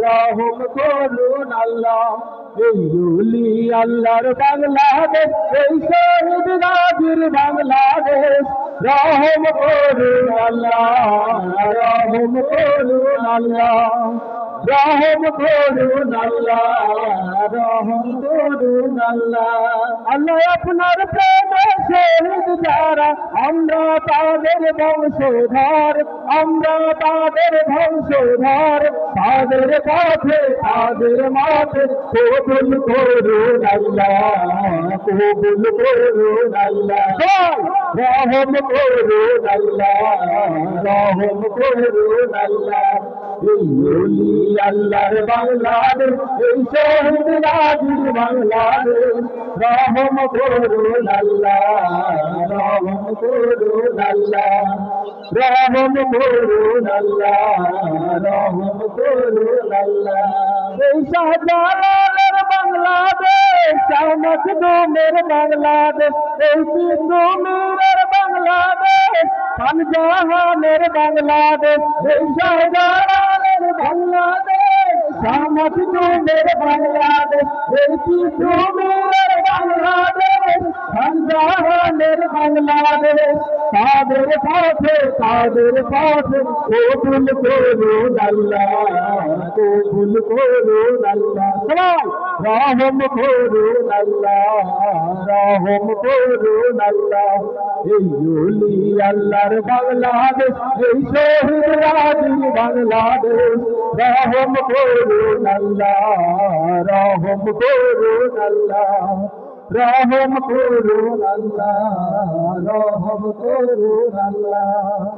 রহম করুন আল্লাহ। এই ওলি আল্লাহর বাংলাদেশ, এই শহীদ গাজীর বাংলাদেশ। রহম করুন আল্লাহ, রহম করুন আল্লাহ, রহম করুন আল্লাহ, রহম করুন আল্লাহ। আল্লাহ আপনার প্রেমে শহীদ যারা, আমরা তাদের বংশধর, আমরা তাদের বংশধর। তাদের পথে তাদের মাঠে কবুল করুন আল্লাহ, কবুল করুন আল্লাহ। রহম করুন আল্লাহ, রহম করুন আল্লাহ। এই ওলি আল্লাহর বাংলাদেশ, এই শহীদ গাজীর বাংলাদেশ। রহম করুন আল্লাহ, রহম করুন আল্লাহ, রহম করুন আল্লাহ, রহম করুন আল্লাহ। এই শাহজালালের বাংলাদেশ, শাহ মখদুমের বাংলাদেশ, এই সিন্ধু মীরের বাংলাদেশ, খানজাহানের বাংলাদেশ। এই শাহজালালের বাংলাদেশ, শাহ মখদুমের বাংলাদেশ, এই সিন্ধু মীরের বাংলাদেশ, খানজাহানের বাংলাদেশ। তাদের পথে তাদের পথে কবুল করুন আল্লাহ, কবুল করুন আল্লাহ। রহম করুন আল্লাহ, রহম করুন আল্লাহ। এই ওলি আল্লাহর বাংলাদেশ, এই শহীদ গাজীর বাংলাদেশ। রহম করুন আল্লাহ, রহম করুন আল্লাহ, রহম করুন আল্লাহ, রহম করুন আল্লাহ।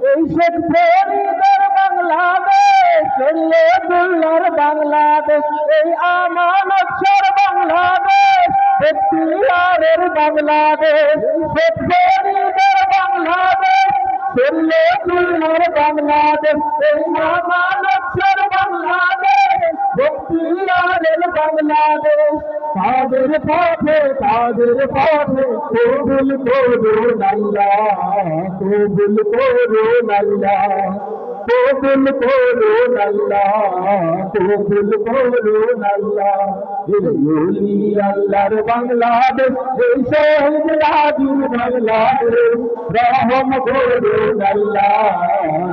এই শেখ ফরিদের বাংলাদেশ, শরীয়তুল্লাহর বাংলাদেশ, এই আমানতসর বাংলাদেশ, বখতিয়ারের বাংলাদেশ। শেখ ফরিদের বাংলাদেশ, শরীয়তুল্লাহর বাংলাদেশ, এই আমানতসর বাংলাদেশ, বখতিয়ারের বাংলাদেশ। তাদের পথে তাদের পথে কবুল করুন আল্লাহ, কবুল করুন আল্লাহ, কবুল করুন আল্লাহ, কবুল করুন আল্লাহ। এই ওলি আল্লাহর বাংলাদেশ, এই শহীদ গাজীর বাংলাদেশ। রহম করুন আল্লাহ,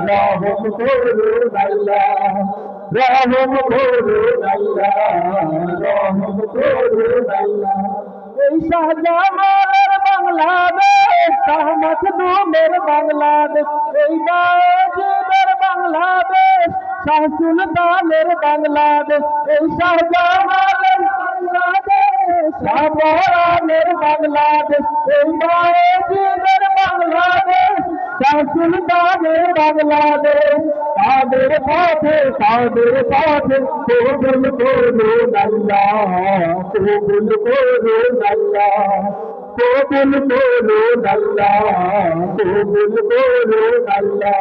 রহম করুন আল্লাহ, রহম করুন আল্লাহ, রহম করুন আল্লাহ। এই শাহজালালের বাংলাদেশ, শাহ মখদুমের বাংলাদেশ, এই বায়েজিদের বাংলাদেশ, শাহ সুলতানের বাংলাদেশ। এই শাহজালালের বাংলাদেশ, শাহ পরানের বাংলাদেশ, এই বায়েজিদের বাংলাদেশ, শাহ সুলতানের বাংলাদেশ। তাদের পথে তাদের পথে কবুল করুন আল্লাহ, কবুল করুন আল্লাহ, কবুল করুন আল্লাহ, কবুল করুন আল্লাহ।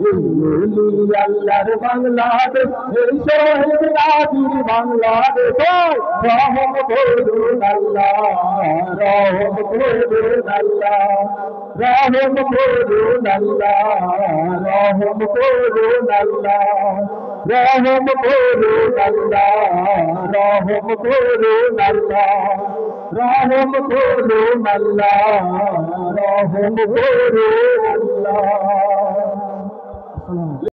এই ওলি আল্লাহর বাংলাদেশ, এই শহীদ গাজীর বাংলাদেশ। রহম করুন আল্লাহ, রহম করুন আল্লাহ, রহম করুন আল্লাহ, রহম করুন আল্লাহ, রহম করুন আল্লাহ, রহম করুন আল্লাহ, রহম করুন আল্লাহ, রহম করুন আল্লাহ।